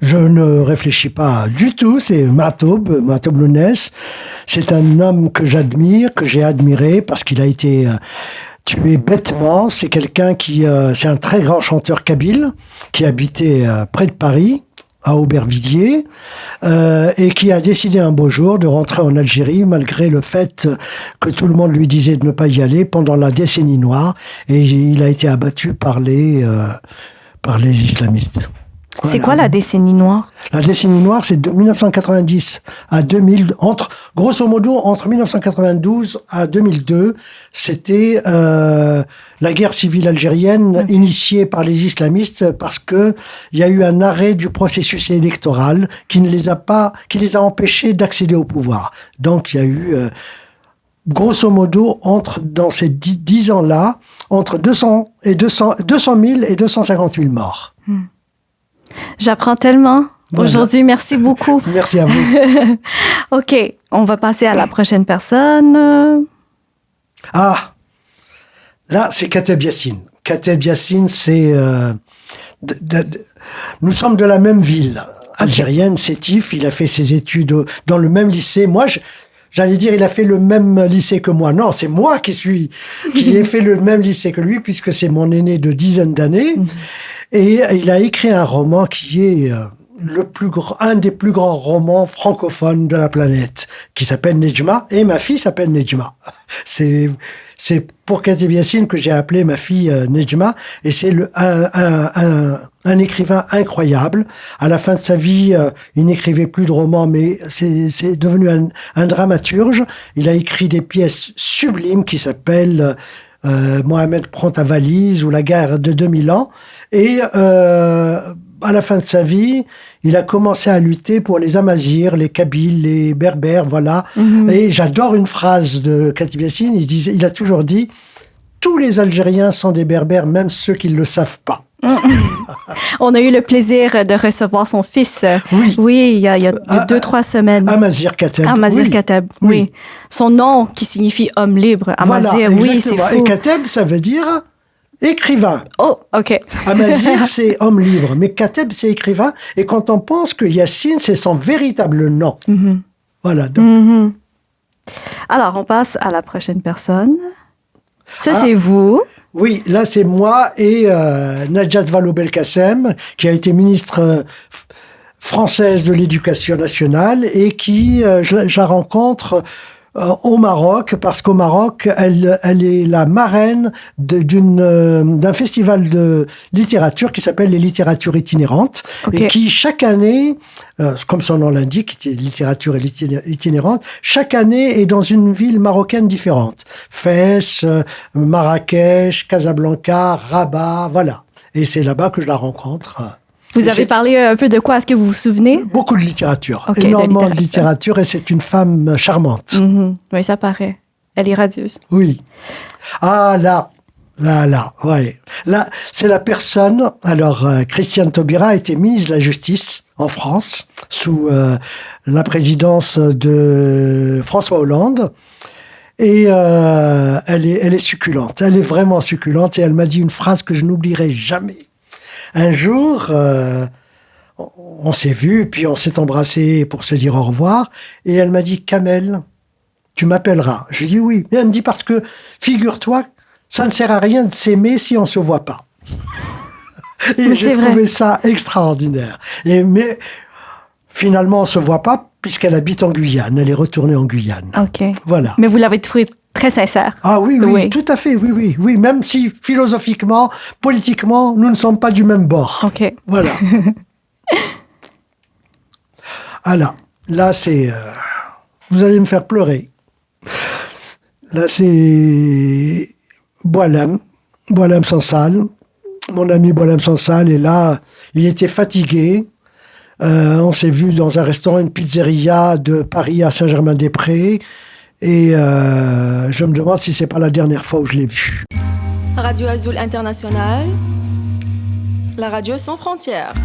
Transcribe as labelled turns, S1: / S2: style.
S1: Je ne réfléchis pas du tout, c'est Mahtoub Lounès. C'est un homme que j'admire, que j'ai admiré parce qu'il a été tué bêtement. C'est quelqu'un c'est un très grand chanteur kabyle qui habitait près de Paris, à Aubervilliers, et qui a décidé un beau jour de rentrer en Algérie malgré le fait que tout le monde lui disait de ne pas y aller pendant la décennie noire, et il a été abattu par les islamistes. Voilà.
S2: C'est quoi la décennie noire?
S1: La décennie noire, c'est de 1990 à 2000, grosso modo, entre 1992 à 2002, c'était la guerre civile algérienne initiée par les islamistes parce que il y a eu un arrêt du processus électoral qui les a empêchés d'accéder au pouvoir. Donc il y a eu grosso modo, dans ces 10 ans-là, entre 200 000 et 250 000 morts.
S2: J'apprends tellement aujourd'hui. Merci beaucoup.
S1: Merci à vous.
S2: OK, on va passer à la prochaine personne.
S1: Ah, là, c'est Kateb Yassine. Kateb Yassine, c'est... nous sommes de la même ville algérienne, Sétif. Il a fait ses études dans le même lycée. Moi, j'allais dire, il a fait le même lycée que moi. Non, c'est moi qui ai fait le même lycée que lui, puisque c'est mon aîné de dizaines d'années. Et il a écrit un roman qui est un des plus grands romans francophones de la planète, qui s'appelle Nejma, et ma fille s'appelle Nejma. C'est pour Kateb Yassine que j'ai appelé ma fille Nejma, et c'est un écrivain incroyable. À la fin de sa vie, il n'écrivait plus de romans, mais c'est devenu un dramaturge. Il a écrit des pièces sublimes qui s'appellent Mohamed prend ta valise ou La guerre de 2000 ans. Et à la fin de sa vie, il a commencé à lutter pour les Amazirs, les Kabyles, les Berbères, voilà. Et j'adore une phrase de Kateb Yassine. Il a toujours dit « Tous les Algériens sont des Berbères, même ceux qui ne le savent pas. »
S2: On a eu le plaisir de recevoir son fils. Oui, il y a 2-3 semaines.
S1: Amazir Kateb.
S2: Amazir Kateb, oui. Son nom qui signifie homme libre. Amazir,
S1: voilà,
S2: oui, c'est fou.
S1: Et Kateb, ça veut dire écrivain.
S2: Oh, OK.
S1: Amazir, c'est homme libre, mais Kateb, c'est écrivain. Et quand on pense que Yassine, c'est son véritable nom. Voilà. Donc.
S2: Alors, on passe à la prochaine personne. Ça, c'est vous.
S1: Oui, là, c'est moi et Najat Vallaud-Belkacem, qui a été ministre française de l'Éducation nationale et qui, je la rencontre au Maroc, parce qu'au Maroc, elle est la marraine d'un festival de littérature qui s'appelle les littératures itinérantes, et qui, chaque année, comme son nom l'indique, littérature itinérante, chaque année est dans une ville marocaine différente. Fès, Marrakech, Casablanca, Rabat, voilà. Et c'est là-bas que je la rencontre.
S2: Vous avez parlé un peu de quoi? Est-ce que vous vous souvenez?
S1: Beaucoup de littérature. Énormément de littérature. Et c'est une femme charmante.
S2: Oui, ça paraît. Elle est radieuse.
S1: Oui. Ah, là, ouais. Là, c'est la personne... Alors, Christiane Taubira a été ministre de la Justice en France, sous la présidence de François Hollande. Et elle est succulente. Elle est vraiment succulente. Et elle m'a dit une phrase que je n'oublierai jamais. Un jour, on s'est vus, puis on s'est embrassés pour se dire au revoir. Et elle m'a dit, Kamel, tu m'appelleras. Je lui ai dit oui. Et elle me dit, parce que, figure-toi, ça ne sert à rien de s'aimer si on ne se voit pas. Et j'ai trouvé ça extraordinaire. Mais finalement, on ne se voit pas, puisqu'elle habite en Guyane. Elle est retournée en Guyane.
S2: OK.
S1: Voilà.
S2: Mais vous l'avez trouvé très sincère.
S1: Ah oui, tout à fait, oui. Même si philosophiquement, politiquement, nous ne sommes pas du même bord.
S2: OK.
S1: Voilà. Là, c'est... vous allez me faire pleurer. Là, c'est Boualem Sansal, mon ami Boualem Sansal, et là, il était fatigué. On s'est vu dans un restaurant, une pizzeria de Paris à Saint-Germain-des-Prés. Et je me demande si c'est pas la dernière fois où je l'ai vu.
S3: Radio Azul International, la radio sans frontières.